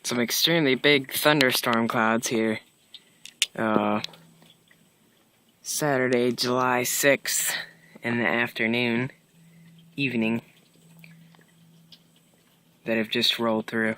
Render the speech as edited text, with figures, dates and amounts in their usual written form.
some extremely big thunderstorm clouds here. Saturday, July 6th in the evening, that have just rolled through.